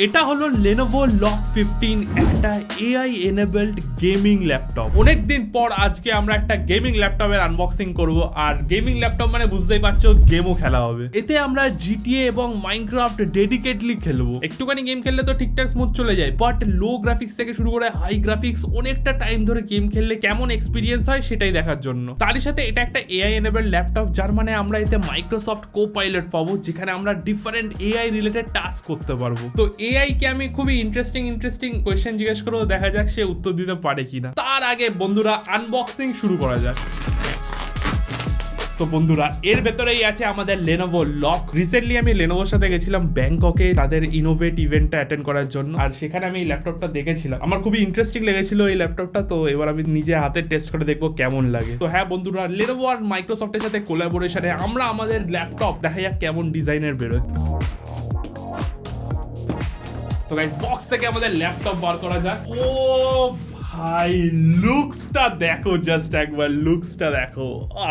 এটা হলো Lenovo LOQ 15, একটা AI enabled গেমিং ল্যাপটপ। অনেকদিন পর আজকে আমরা একটা গেমিং ল্যাপটপের আনবক্সিং করব। আর গেমিং ল্যাপটপ মানে বুঝতেই পারছো, গেমও খেলা হবে। এতে আমরা GTA এবং মাইনক্রাফট ডেডিকেটলি খেলবো। একটুখানি গেম খেললে তো ঠিকঠাক স্মুথ চলে যায়, বাট লো গ্রাফিক্স থেকে শুরু করে হাই গ্রাফিক্স অনেকটা টাইম ধরে গেম খেললে কেমন এক্সপিরিয়েন্স হয় সেটাই দেখার জন্য। তারই সাথে এটা একটা AI enabled ল্যাপটপ, যার মানে আমরা এতে মাইক্রোসফট কো-পাইলট পাবো, যেখানে আমরা ডিফারেন্ট AI রিলেটেড টাস্ক করতে পারবো। তো AI কে আমি খুবই ইন্টারেস্টিং কোয়েশ্চেন জিজ্ঞেস করবো, দেখা যাক সে উত্তর দিতে পারে কিনা। তার আগে বন্ধুরা আনবক্সিং শুরু করা যাক। তো বন্ধুরা, এর ভেতরেই আছে আমাদের Lenovo LOQ। রিসেন্টলি আমি লেনোভোর সাথে গেছিলাম ব্যাংককে তাদের ইনোভেট ইভেন্টটা অ্যাটেন্ড করার জন্য, আর সেখানে আমি এই ল্যাপটপটা দেখেছিলাম। আমার খুবই ইন্টারেস্টিং লেগেছিল এই ল্যাপটপটা। তো এবার আমি নিজে হাতে টেস্ট করে দেখবো কেমন লাগে। তো হ্যাঁ বন্ধুরা, Lenovo আর মাইক্রোসফটের সাথে কোলাবোরেশনে আমরা আমাদের ল্যাপটপ দেখা যাক কেমন ডিজাইনের বেরোয়। তো গাইস, বক্স থেকে আমাদের ল্যাপটপ বার করা যাক। ও ভাই, লুকসটা দেখো, জাস্ট একবার লুকসটা দেখো,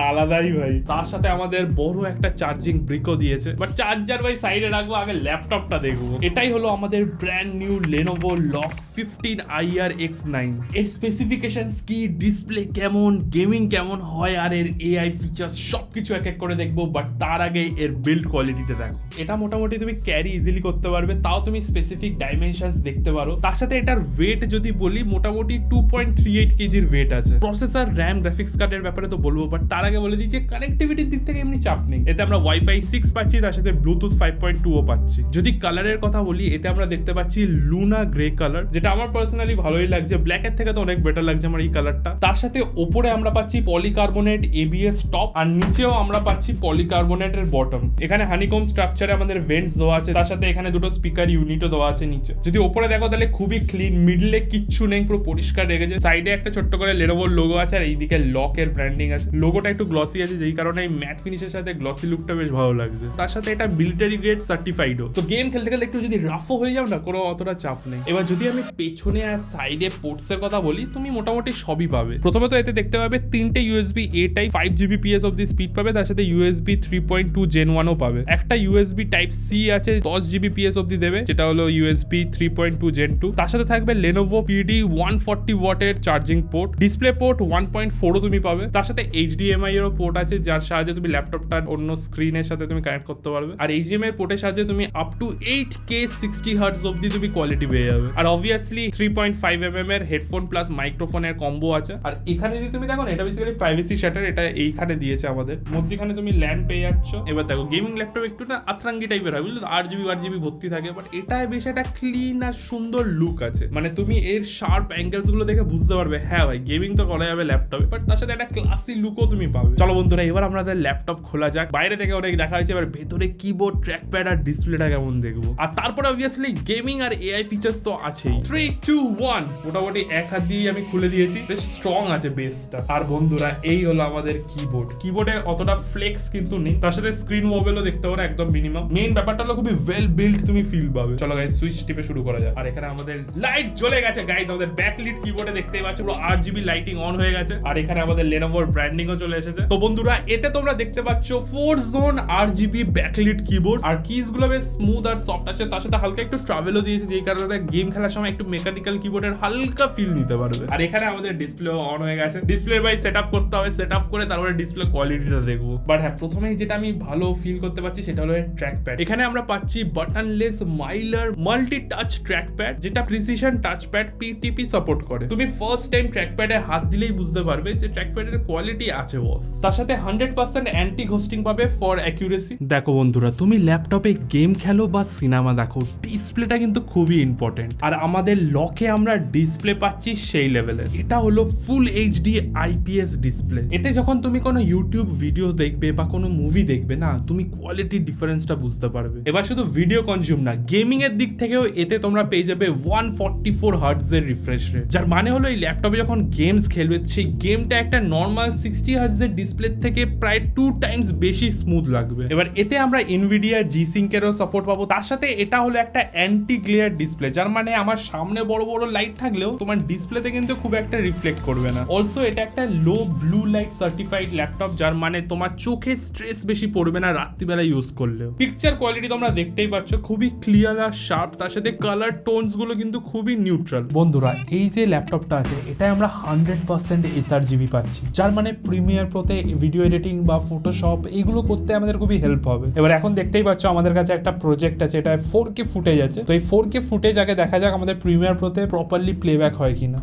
আলাদাই ভাই। তার সাথে আমাদের বড় একটা চার্জিং ব্রিকও দিয়েছে, বাট চার্জার ভাই সাইডে রাখবো, আগে ল্যাপটপটা দেখবো। এটাই হলো আমাদের brand new Lenovo LOQ 15 IRX9। এর স্পেসিফিকেশনস কি, ডিসপ্লে কেমন, গেমিং কেমন হয়, আর এর AI ফিচার্স সবকিছু এক এক করে দেখবো। বাট তার আগে এর বিল্ড কোয়ালিটিটা দেখো। এটা মোটামুটি তুমি ক্যারি ইজিলি করতে পারবে, তাও তুমি স্পেসিফিক ডাইমেনশনস দেখতে পারো। তার সাথে এটার ওয়েট যদি বলি, মোটামুটি 2.38 কেজির ওয়েট আছে। প্রসেসর, র্যাম, গ্রাফিক্স কার্ডের ব্যাপারে তো বলবো, বাট তার আগে বলে দিই যে কানেক্টিভিটির দিক থেকে এমনি চাপ নেই। এতে আমরা ওয়াইফাই 6 পাচ্ছি, তার সাথে ব্লুটুথ 5.2 পাচ্ছি। যদি কালারের কথা বলি, এতে আমরা দেখতে পাচ্ছি লুনা গ্রে কালার, যেটা আমার পার্সোনালি ভালোই লাগছে। ব্ল্যাকের থেকে তো অনেক বেটার লাগছে আমার এই কালারটা। তার সাথে ওপরে আমরা পাচ্ছি পলিকার্বনেট ABS টপ, আর নিচেও আমরা পাচ্ছি পলিকার্বনেটের বটম। এখানে হানিকম স্ট্রাকচারে আমাদের ভেন্টস দেওয়া আছে, তার সাথে এখানে দুটো স্পিকার ইউনিটও দেওয়া আছে নিচে। যদি ওপরে দেখো তাহলে খুবই ক্লিন, মিডলে কিচ্ছু নেই, পুরো পরিষ্কার রেখেছে। সাইডে একটা ছোট্ট করে Lenovo লোগো আছে, আর এইদিকে LOQ এর ব্র্যান্ডিং আছে। লোগোটা একটু গ্লসি আছে, যেই কারণে এই ম্যাট ফিনিশের সাথে গ্লসি লুকটা বেশ ভালো লাগছে। তার সাথে এটা মিলিটারি গ্রেড সার্টিফাইডও। তো গেম খেলতে খেলতে একটু যদি রাফও হয়ে যাও না, কোনো অতটা চাপ নেই। এবার যদি আমি পেছনে আর সাইডে পোর্টস এর কথা বলি, তুমি মোটামুটি সবই পাবে। প্রথমত এতে দেখতে পাবে 3টে USB A টাইপ 5 Gbps অব্দি স্পিড পাবে, তার সাথে USB 3.2 Gen 1 ও পাবে। একটা USB টাইপ C আছে, 10 Gbps অব্দি দেবে, যেটা হলো USB 3.2 Gen 2। তার সাথে থাকবে Lenovo PD 140 ওয়াটের চার্জিং পোর্ট, ডিসপ্লে পোর্ট 1.4 তুমি পাবে। তার সাথে HDMI এরও পোর্ট আছে, যার সাহায্যে তুমি ল্যাপটপটার অন্য স্ক্রিনের সাথে তুমি কানেক্ট করতে পারবে। আর HDMI এর পোর্টের সাহায্যে তুমি আপ টু 8K 60 Hz অব্দি তুমি কোয়ালিটি পেয়ে যাবে। আর অবভিয়াসলি 3.5mm এর হেডফোন প্লাস মাইক্রোফোনের কম্বো আছে। আর এখানে যদি তুমি দেখো না, এটা বেসিক্যালি প্রাইভেসি শাটার, এটা এইখানে দিয়েছে আমাদের। মধ্যখানে তুমি ল্যান্ড পেয়ে যাচ্ছ। এবার দেখো, গেমিং ল্যাপটপ একটু না আতরাঙ্গি টাইপের হয়, বুঝলো, 8GB ভর্তি থাকে, বাট এটায় বেশ একটা ক্লিন আর সুন্দর লুক আছে। মানে তুমি এর শার্প অ্যাঙ্গেলস গুলো দেখে বুঝতে পারবে, হ্যাঁ ভাই, গেমিং তো করা যাবে ল্যাপটপে, বাট তার সাথে একটা ক্লাসি লুকও তুমি পাবে। চলো বন্ধুরা, এবার আমাদের ল্যাপটপ খোলা যাক। বাইরে থেকে অনেক দেখা হয়েছে, এবার ভেতরে কিবোর্ড, ট্র্যাকপ্যাড আর ডিসপ্লেটা কেমন দেখবো। আর তারপরে অবভিয়াসলি গেমিং আর AI ফিচার্স তো আছেই। 3, 2, 1 মোটামুটি এক হাত দিয়ে আমি খুলে দিয়েছি, বেশ স্ট্রং আছে বেসটা। আর বন্ধুরা, এই হলো আমাদের কিবোর্ড। কিবোর্ডে অতটা ফ্লেক্স কিন্তু নেই, তার সাথে স্ক্রিন ওভেলও দেখতে পারো একদম মিনিমাম। মেইন ব্যাপারটা হলো খুবই ওয়েল বিল্ড, তুমি ফিল পাবে। চলো গাইস, সুইচ টিপে শুরু করা যাক। আর এখানে আমাদের লাইট জ্বলে গেছে গাইস, আমাদের ব্যাকলিট কিবোর্ডে দেখতে পাচ্ছ পুরো RGB লাইটিং অন হয়ে গেছে। আর এখানে আমাদের Lenovoর ব্র্যান্ডিংও চলে এসেছে। তো বন্ধুরা, এতে তোমরা দেখতে পাচ্ছ 4 জোন RGB ব্যাকলিট কিবোর্ড, আর কিজ গুলো বেশ স্মুথ আর সফট আছে। তার সাথে হালকা একটু ট্রাভেলও দিয়েছে, যেই কারণে গেম খেলার সময় একটু মেকানিক্যাল কিবোর্ডের হালকা ফিল নিতে পারবে। আর এখানে আমাদের ডিসপ্লেও অন হয়ে গেছে। ডিসপ্লে ভাই সেটআপ করতে হবে, সেটআপ করে তারপরে ডিসপ্লে কোয়ালিটিটা দেখবো। বাট হ্যাঁ, প্রথমেই যেটা আমি ভালো ফিল করতে পারছি সেটা হলো ট্র্যাকপ্যাড। এখানে আমরা পাচ্ছি বাটনলেস মাইলার মাল্টি টাচ ট্র্যাকপ্যাড, যেটা প্রিসিশন টাচপ্যাড PTP সাপোর্ট করে। তুমি ফার্স্ট টাইম ট্র্যাকপ্যাডে হাত দিলেই বুঝতে পারবে যে ট্র্যাকপ্যাডের কোয়ালিটি আছে বস। তার সাথে 100% অ্যান্টি ঘোস্টিং পাবে ফর অ্যাকুরেসি। দেখো বন্ধুরা, তুমি ল্যাপটপে গেম খেলো বা সিনেমা দেখো, ডিসপ্লেটা কিন্তু খুবই ইম্পর্টেন্ট। আর আমাদের লকে আমরা ডিসপ্লে পাচ্ছি সেই লেভেলের। এটা হলো ফুল HD IPS ডিসপ্লে। এতে যখন তুমি কোনো ইউটিউব ভিডিও দেখবে বা কোনো মুভি দেখবে না, তুমি কোয়ালিটি ডিফারেন্সটা বুঝতে পারবে। এবার শুধু ভিডিও কনজিউম না, গেমিং এর দিক থেকেও এতে তোমরা পেয়ে যাবে 144 Hz এর রিফ্রেশ রেট, যার যার মানে হলো এই ল্যাপটপে যখন গেমস খেলবে সেই গেমটা একটা নর্মাল 60 হার্টজের ডিসপ্লে থেকে প্রায় 2 টাইমস বেশি স্মুথ লাগবে। এবার এতে আমরা এনভিডিয়া G-Sync এরও সাপোর্ট পাবো। তার সাথে এটা হলো একটা অ্যান্টি গ্লেয়ার ডিসপ্লে, যার মানে আমার সামনে বড় বড় লাইট থাকলেও তোমার ডিসপ্লেতে কিন্তু খুব একটা রিফ্লেক্ট করবে না। অলসো এটা একটা low blue light certified laptop, যার মানে তোমার চোখে স্ট্রেস বেশি পড়বে না রাত্রিবেলা ইউজ করলেও। পিকচার কোয়ালিটি তোমরা দেখতেই পাচ্ছ খুবই ক্লিয়ার আর শার্প, তার সাথে কালার টোনস গুলো কিন্তু খুবই নিউট্রাল। বন্ধুরা এই যে ল্যাপটপটা আছে এটা আমরা 100% sRGB পাচ্ছি, যার মানে প্রিমিয়ার প্রোতে ভিডিও এডিটিং বা ফটোশপ এইগুলো করতে আমাদের খুবই হেল্প হবে। এবার এখন দেখতেই পাচ্ছ আমাদের কাছে একটা প্রজেক্ট আছে, এটা 4K ফুটেজ আছে। তো এই 4K ফুটেজ আগে দেখা যাক আমাদের প্রিমিয়ার প্রোতে প্রপারলি প্লেব্যাক হয় কিনা।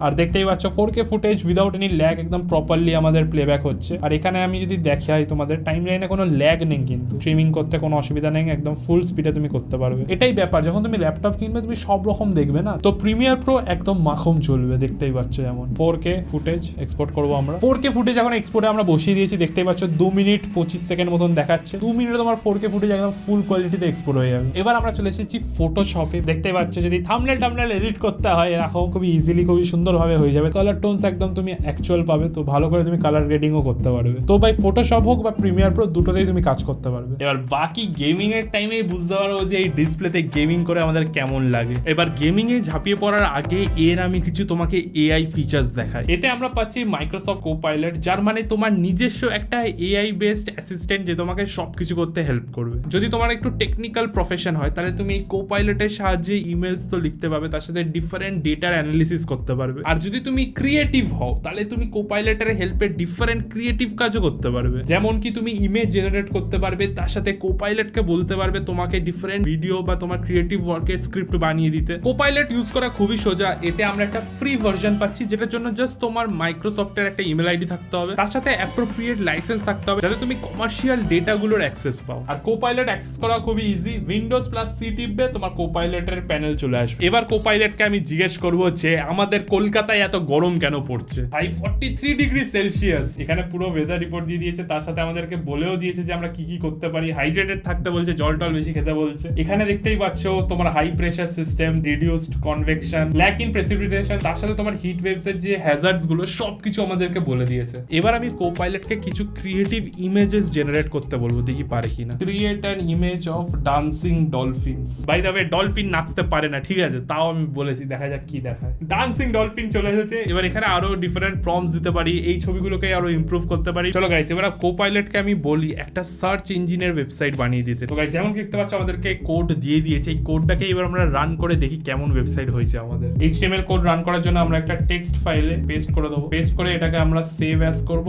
আর দেখতেই পাচ্ছ 4K footage without any lag একদম প্রপারলি আমাদের প্লেব্যাক হচ্ছে। আর এখানে আমি যদি দেখাই তোমাদের টাইম লাইনে কোনো ল্যাগ নেই, কিন্তু স্ট্রিমিং করতে কোনো অসুবিধা নেই, একদম ফুল স্পিডে তুমি করতে পারবে। এটাই ব্যাপার, যখন তুমি ল্যাপটপ কিনবে তুমি সব রকম দেখবে না, তো প্রিমিয়ার প্রো একদম মাখন চলবে। দেখতেই পাচ্ছ যেমন 4K ফুটেজ এক্সপোর্ট করবো আমরা। 4K ফুটেজ এখন এক্সপোর্টে আমরা বসিয়ে দিয়েছি, দেখতেই পাচ্ছ 2 মিনিট 25 সেকেন্ড মতন দেখাচ্ছে। 2 মিনিটে তোমার 4K ফুটেজ একদম ফুল কোয়ালিটিতে এক্সপোর্ট হয়ে যাবে। এবার আমরা চলে এসেছি ফটোশপে। দেখতেই পাচ্ছ যদি থাম্বনেল এডিট করতে হয় এরকম খুবই ইজিলি খুবই সুন্দরভাবে হয়ে যাবে। কালার টোনস একদম তুমি অ্যাকচুয়াল পাবে, তো ভালো করে তুমি কালার গ্রেডিংও করতে পারবে। তো ভাই ফটোশপ হোক বা প্রিমিয়ার প্রো দুটোতেই তুমি কাজ করতে পারবে। এবার বাকি গেমিং এর টাইমে বুঝতে পারবো যে এই ডিসপ্লেতে গেমিং করে আমাদের কেমন লাগে। এবার গেমিং এ ঝাঁপিয়ে পড়ার আগে এর আমি কিছু তোমাকে এআই ফিচার্স দেখাই। এতে আমরা পাচ্ছি মাইক্রোসফট কোপাইলট, যার মানে তোমার নিজস্ব একটা এআই বেসড অ্যাসিস্ট্যান্ট যে তোমাকে সবকিছু করতে হেল্প করবে। যদি তোমার একটু টেকনিক্যাল প্রফেশন হয় তাহলে তুমি এই কোপাইলটের সাহায্যে ইমেলস তো লিখতে পারবে, তার সাথে ডিফারেন্ট ডেটার অ্যানালিসিস করতে পারবে। আর যদি তুমি ক্রিয়েটিভ হও তাহলে তুমি কোপাইলটের হেল্পে ডিফারেন্ট ক্রিয়েটিভ কাজও করতে পারবে। যেমন কি তুমি ইমেজ জেনারেট করতে পারবে, তার সাথে কোপাইলটকে বলতে পারবে তোমাকে ডিফারেন্ট ভিডিও বা তোমার ক্রিয়েটিভ ওয়ার্কের স্ক্রিপ্ট বানিয়ে দিতে। কোপাইলট ইউজ করা খুবই সোজা। এতে আমরা একটা ফ্রি ভার্সন পাচ্ছি, যেটার জন্য জাস্ট তোমার মাইক্রোসফটের একটা ইমেল আইডি থাকতে হবে, তার সাথে অ্যাপ্রোপ্রিয়েট লাইসেন্স থাকতে হবে যাতে তুমি কমার্শিয়াল ডেটাগুলোর অ্যাক্সেস পাও। আর কোপাইলট অ্যাক্সেস করা খুবই ইজি, উইন্ডোজ প্লাস সি টিপবে তোমার কোপাইলটের প্যানেল চলে আসবে। এবার কোপাইলটকে আমি জিজ্ঞেস করবো যে আমাদের কলকাতায় এত গরম কেন পড়ছে। ভাই 43 ডিগ্রি সেলসিয়াস, এখানে পুরো ওয়েদার রিপোর্ট দিয়ে দিয়েছে, তার সাথে আমাদেরকে বলেও দিয়েছে যে আমরা কি কি করতে পারি। হাইড্রেটেড থাকতে বলছে, জল টল বেশি খেতে বলছে। এখানে দেখতেই পাচ্ছ তোমার high pressure system, reduced convection, lack in precipitation, তার সাথে তোমার হিট ওয়েভস এর যে হ্যাজার্ডস গুলো সবকিছু আমাদেরকে বলে দিয়েছে। এবার আমি কোপাইলটকে কিছু ক্রিয়েটিভ ইমেজেস জেনারেট করতে বলবো, দেখি পারে কিনা। Create an image of dancing dolphins. By the way dolphin নাচতে পারে না, ঠিক আছে, তাও আমি বলেছি, দেখা যাক কি দেখায়। ডান্সিং ডলফিন চলে এসেছে। এবার এখানে আরো ডিফারেন্ট প্রম্পটস দিতে পারি, এই ছবিগুলোকে আরো ইমপ্রুভ করতে পারি। চলো গাইস এবার কোপাইলটকে আমি বলি একটা সার্চ ইঞ্জিনের ওয়েবসাইট বানিয়ে দিতে। তো গাইস যেমন দেখতে পাচ্ছ আমাদেরকে কোড দিয়ে দিয়েছে, এই কোডটাকে এবার আমরা রান করে দেখি কেমন ওয়েবসাইট হয়েছে আমাদের। HTML কোড রান করার জন্য আমরা একটা টেক্সট ফাইলে পেস্ট করে দেবো। পেস্ট করে এটাকে আমরা সেভ অ্যাজ করব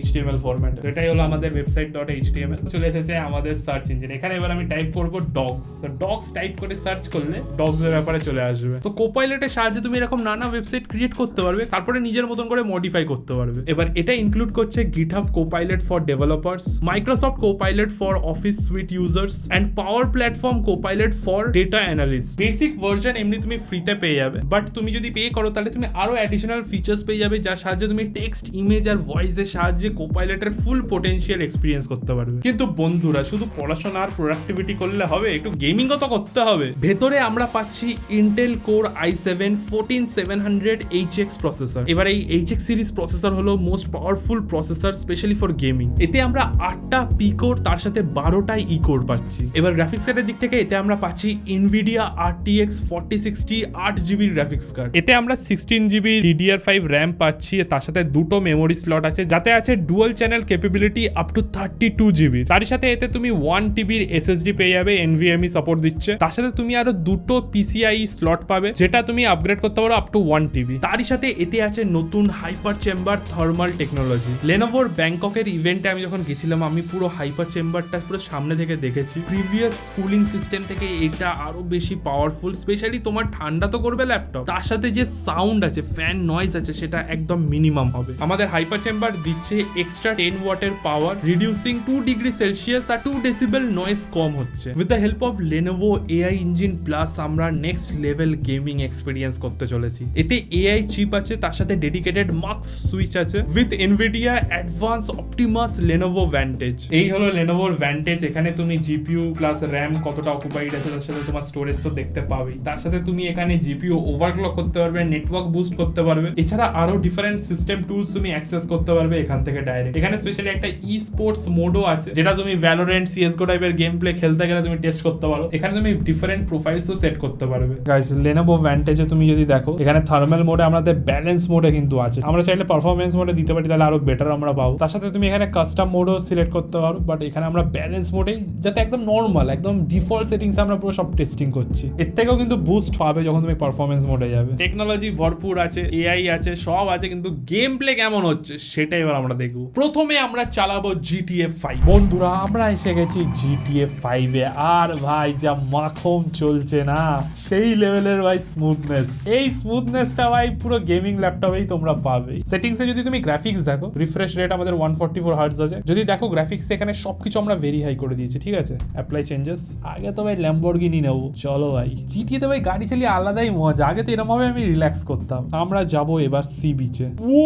.html ফরম্যাটে। তো এটাই হলো আমাদের ওয়েবসাইট .html। চলে এসেছে আমাদের সার্চ ইঞ্জিন। এখানে এবার আমি টাইপ করব ডগস। তো ডগস টাইপ করে সার্চ করলে ডগস এর ব্যাপারে চলে আসবে। তো কোপাইলটের সাহায্যে তুমি এরকম নানা ওয়েবসাইট ক্রিয়েট করতে পারবে, তারপরে নিজের মতন করে মডিফাই করতে পারবে। এবার এটা ইনক্লুড করছে GitHub Copilot for developers, Microsoft Copilot for Office Suite users and Power Platform Copilot for data analysts। Basic version এমনি তুমি ফ্রিতে পেয়ে যাবে, বাট তুমি যদি পে করো তাহলে তুমি আরো অ্যাডিশনাল ফিচার্স পেয়ে যাবে, যার সাহায্যে তুমি টেক্সট, ইমেজ আর ভয়েসের সাহায্যে কোপাইলটের ফুল পোটেনশিয়াল এক্সপিরিয়েন্স করতে পারবে। কিন্তু বন্ধুরা শুধু পড়াশোনা আর প্রোডাক্টিভিটি করলে হবে, একটু গেমিংও তো করতে হবে। ভেতরে আমরা পাচ্ছি Intel Core i7 14700 HX processor. এবার এই HX সিরিজ প্রসেসর হলো most powerful processor specially for gaming. এতে আমরা 8টা পি কোর তার সাথে 12টা ই কোর পাচ্ছি। এবার গ্রাফিক্স কার্ডের দিক থেকে এতে আমরা পাচ্ছি Nvidia RTX 4060 8GB graphics card. এতে আমরা 16GB DDR5 RAM পাচ্ছি, তার সাথে দুটো মেমোরি স্লট আছে, যাতে আছে dual channel capability up to 32GB। তার সাথে এতে তুমি 1TB SSD পেয়ে যাবে, NVMe সাপোর্ট দিচ্ছে। তার সাথে তুমি আরো দুটো PCIe স্লট পাবে, যেটা তুমি আপগ্রেড করতে পারো আপ টু 1TB। তারই সাথে এতে আছে নতুন হাইপার চেম্বার থার্মাল টেকনোলজি। লেনোভোর ব্যাংককের ইভেন্টে আমি যখন গেছিলাম আমি পুরো হাইপার চেম্বারটা পুরো সামনে থেকে দেখেছি। প্রিভিয়াস কুলিং সিস্টেম থেকে এটা আরো বেশি পাওয়ারফুল, স্পেশালি তোমার ঠান্ডা তো করবে ল্যাপটপ, তার সাথে যে সাউন্ড আছে, ফ্যান নয়েজ আছে, সেটা একদম মিনিমাম হবে। আমাদের হাইপার চেম্বার দিচ্ছে এক্সট্রা 10 ওয়াটের পাওয়ার, রিডিউসিং 2 ডিগ্রি সেলসিয়াস আর 2 ডেসিবেল নয়েজ কম হচ্ছে। With the help of Lenovo AI engine plus আমরা নেক্সট লেভেল গেমিং এক্সপিরিয়েন্স করতে চলেছি। এতে AI চিপ আছে, তার সাথে ডেডিকেটেড মাক্স সুইচ আছে with Nvidia advance Optimus Lenovo Vantage। এই হলো Lenovo Vantage। এখানে তুমি GPU প্লাস RAM কতটা অকুপাইড আছে, তার সাথে তোমার স্টোরেজ তো দেখতে পাবেই। তার সাথে তুমি এখানে GPU ওভারক্লক করতে পারবে, নেটওয়ার্ক বুস্ট করতে পারবে, এছাড়া আরো ডিফারেন্ট সিস্টেম টুলস তুমি অ্যাক্সেস করতে পারবে এখান থেকে ডাইরেক্ট। এখানে স্পেশালি একটা ই স্পোর্টস মোডও আছে, যেটা তুমি ভ্যালোরেন্ট, CS:GO টাইপের গেম প্লে খেলতে গেলে তুমি টেস্ট করতে পারো। এখানে তুমি ডিফারেন্ট প্রোফাইলসও সেট করতে পারবে। গাইস, Lenovo Vantage তুমি যদি দেখো, এখানে থার্মাল মোডে আমাদের ব্যালেন্স মোডে কিন্তু আছে। আমরা চাইলে পারফরমেন্স মোডে দিতে পারি, তাহলে আরো বেটার আমরা পাবো। তার সাথে তুমি এখানে কাস্টম মোডও সিলেক্ট করতে পারো, বাট এখানে আমরা ব্যালেন্স মোডেই, যাতে একদম নর্মাল, একদম ডিফল্ট সেটিংস আমরা পুরো সব টেস্টিং করছি। এর থেকেও কিন্তু বুস্ট পাবে যখন তুমি পারফরমেন্স মোডে যাবে। টেকনোলজি ভরপুর আছে, AI আছে, সব আছে, কিন্তু গেম প্লে কেমন হচ্ছে সেটাই এবার আমরা দেখবো। প্রথমে আমরা চালাবো GTA 5। বন্ধুরা, আমরা এসে গেছি GTA 5 এ, আর ভাই যা মাখন চলছে না, সেই লেভেলের ভাই স্মুথনেস। এই স্মুথনেসটা ভাই পুরো গেমিং ল্যাপটপেই তোমরা পাবে। সেটিংসে যদি তুমি গ্রাফিক্স দেখো, রিফ্রেশ রেট আমাদের 144 হার্টজ আছে। যদি দেখো গ্রাফিক্স, এখানে সবকিছু আমরা ভেরি হাই করে দিয়েছি, ঠিক আছে? Apply changes. আগে তো ভাই ল্যাম্বরগিনি নেবো, চলো ভাই। GTA তে ভাই গাড়ি চালিয়ে আলাদাই মজা। আগে তো এরকম ভাবে আমি রিল্যাক্স করতাম। আমরা যাবো এবার সি বিচে। ও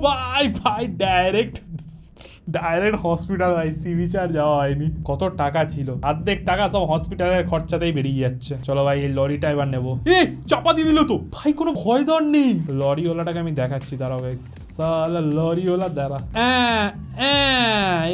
ভাই ভাই, ডাইরেক্ট হসপিটাল ভাই, সি বিচে আর যাওয়া হয়নি। কত টাকা ছিল, অর্ধেক টাকা সব হসপিটালের খরচাতেই বেরিয়ে যাচ্ছে। চলো ভাই, এই লরিটা এবার নেবো। এ চাপা দিয়ে দিল তো ভাই, কোনো ভয় ডর নেই। লরিওয়ালাটাকে আমি দেখাচ্ছি, দাঁড়াও গাইস। সালা লরিওয়ালা, দাঁড়া।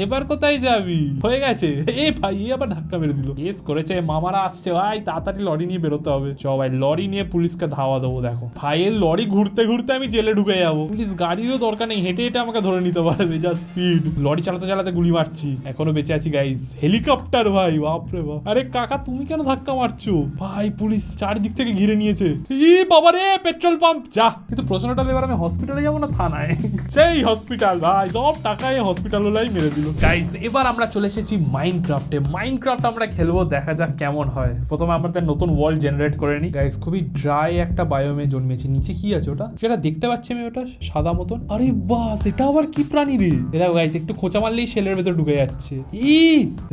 এবার কোথায় যাবি? হয়ে গেছে। এ ভাই, এ আবার ধাক্কা মেরে দিল। কেস করেছে, মামারা আসছে ভাই, তাড়াতাড়ি লরি নিয়ে বেরোতে হবে। চল ভাই, লরি নিয়ে পুলিশকে ধাওয়া দেবো। দেখো ভাই, এর লরি ঘুরতে ঘুরতে আমি জেলে ঢুকে যাবো। পুলিশ গাড়িরও দরকার নেই, হেঁটে হেঁটে আমাকে ধরে নিতে পারবে, যা স্পিড। লরি চালাতে চালাতে গুলি মারছি, এখনো বেঁচে আছি গাইস। হেলিকপ্টার ভাই, বাপরে বাপ। আরে কাকা, তুমি কেন ধাক্কা মারছো ভাই? পুলিশ চারদিক থেকে ঘিরে নিয়েছে। ই বাবা রে, পেট্রোল পাম্প যা। কিন্তু প্রশ্নটা এবার আমি হসপিটালে যাবো না থানায়? সেই হসপিটাল ভাই, সব টাকায় হসপিটাল ওলাই মেরে দিল। গাইস, এবার আমরা চলে এসেছি মাইনক্রাফটে। মাইনক্রাফট আমরা খেলবো, দেখা যাক কেমন হয়। প্রথমে আমাদের নতুন ওয়ার্ল্ড জেনারেট করে নি। গাইস, খুবই ড্রাই একটা বায়োমে জন্মেছি। নিচে কি আছে ওটা? সেটা দেখতে পাচ্ছি আমি, ওটা সাদা মতন। আরে বাস, এটা আবার কি প্রাণী রে? দেখো গাইস, একটু খোঁচা মারলেই শেলের ভেতর ঢুকে যাচ্ছে।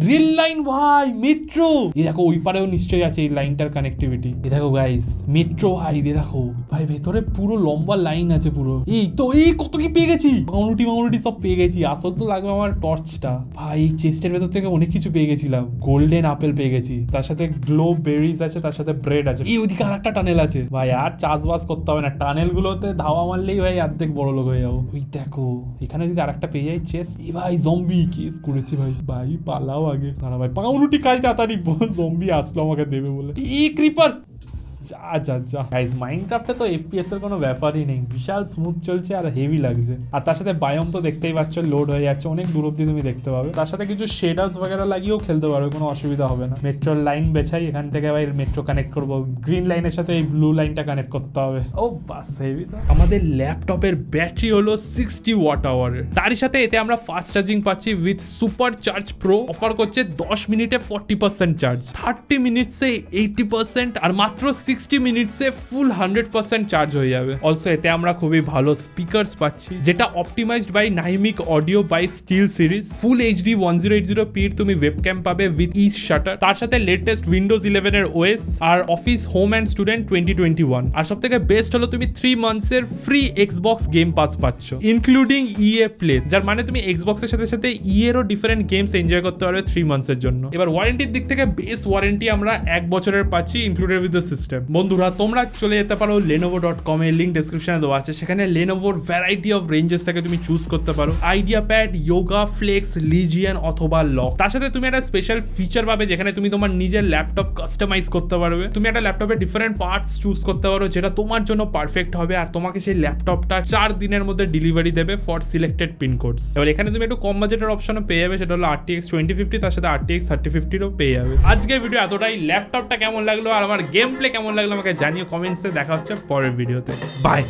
রেল লাইন ভাই, মেট্রো। এই দেখো, ওই পারেও নিশ্চয়ই আছে এই লাইনটার কানেক্টিভিটি। এই দেখো গাইস, মেট্রো ভাই, দেখো ভাই, ভেতরে পুরো লম্বা লাইন আছে পুরো। এই তো, এই কত কি পেয়ে গেছি, মাউলুটি সব পেয়ে গেছি। আসল তো লাগবে আমার টর্চটা ভাই। এই চেস্টের ভেতর থেকে অনেক কিছু পেয়ে গেছিলাম। গোল্ডেন আপেল পেয়ে গেছি, তার সাথে গ্লো বেরিজ আছে, তার সাথে ব্রেড আছে। এই ওইদিকে আর একটা টানেল আছে ভাই, আর চাষবাস করতে হবে না। টানেল গুলোতে ধাওয়া মারলেই ভাই অর্ধেক বড় লোক হয়ে যাবো। ওই দেখো, এখানে যদি আর একটা পেয়ে যাই চেস্ট। এই ভাই, জম্বি কেস করেছি ভাই। ভাই পালাও আগে, দাঁড়া ভাই, পাউরুটি খাই তাড়াতাড়ি, জম্বি আসলো আমাকে দেবে বলে। এই ক্রিপার, যা গাইস, মাইনক্রাফটে তো FPS এর কোনো ব্যাপারই নেই, বিশাল স্মুথ চলছে আর হেভি লাগছে। আর তার সাথে বায়োম তো দেখতেই পাচ্ছ, লোড হয়ে যাচ্ছে, অনেক দূর অব্দি তুমি দেখতে পাবে। তার সাথে কিছু শেডার্স বগেরা লাগিয়েও খেলতে পারবে, কোনো অসুবিধা হবে না। মেট্রোর লাইন বেছাই, এখান থেকে ভাই মেট্রো কানেক্ট করবো। গ্রিন লাইনের সাথে এই ব্লু লাইনটা কানেক্ট করতে হবে। ও বাস, হেভি তো। আমাদের ল্যাপটপের ব্যাটারি হলো 60 ওয়াট আওয়ারের। তারই সাথে এতে আমরা ফাস্ট চার্জিং পাচ্ছি with super charge pro. Offer করছে 10 মিনিটে 40% চার্জ, 30 মিনিটসে 80%, আর মাত্র 60 মিনিটসে ফুল 100% চার্জ হয়ে যাবে। অলসো এতে আমরা খুবই ভালো স্পিকারস পাচ্ছি, যেটা optimised by Nimic audio by SteelSeries. Full HD 1080p তুমি ওয়েবক্যাম পাবে উইথ ইজ শাটার। তার সাথে লেটেস্ট উইন্ডোজ 11 এর OS আর অফিস হোম অ্যান্ড স্টুডেন্ট 2021। আর সব থেকে বেস্ট হলো তুমি 3 মান্থস এর ফ্রি এক্সবক্স গেম পাস পাচ্ছ, ইনক্লুডিং EA প্লে, যার মানে তুমি এক্সবক্স এর সাথে সাথে এরও ডিফারেন্ট গেমস এনজয় করতে পারবে 3 মান্থস এর জন্য। এবার ওয়ারেন্টির দিক থেকে বেস ওয়ারেন্টি আমরা 1 বছরের পাচ্ছি, ইনক্লুডেড উইথ দ্য সিস্টেম। বন্ধুরা, তোমরা চলে যেতে পারো lenovo.com এর লিংক ডেসক্রিপশনে দেওয়া আছে। সেখানে লেনোভোর ভ্যারাইটি অফ রেঞ্জেস থেকে তুমি চুজ করতে পারো, IdeaPad, Yoga, Flex, Legion অথবা লক। তার সাথে তুমি একটা স্পেশাল ফিচার পাবে, যেখানে তুমি তোমার নিজের ল্যাপটপ কাস্টমাইজ করতে পারবে। তুমি একটা ল্যাপটপের ডিফারেন্ট পার্টস চুজ করতে পারো, যেটা তোমার জন্য পারফেক্ট হবে, আর তোমাকে সেই ল্যাপটপটা 4 দিনের মধ্যে ডেলিভারি দেবে ফর সিলেক্টেড পিনকোডস। এবার এখানে তুমি একটু কম বাজেটের অপশনও পেয়ে যাবে, সেটা হলো RTX 2050, তার সাথে RTX 3050ও পেয়ে যাবে। আজকের ভিডিও এতটাই। ল্যাপটপটা কেমন লাগলো আর আমার গেম প্লে কেমন লাগলো আমাকে জানিও কমেন্টসে। দেখা হচ্ছে পরের ভিডিওতে, বাই।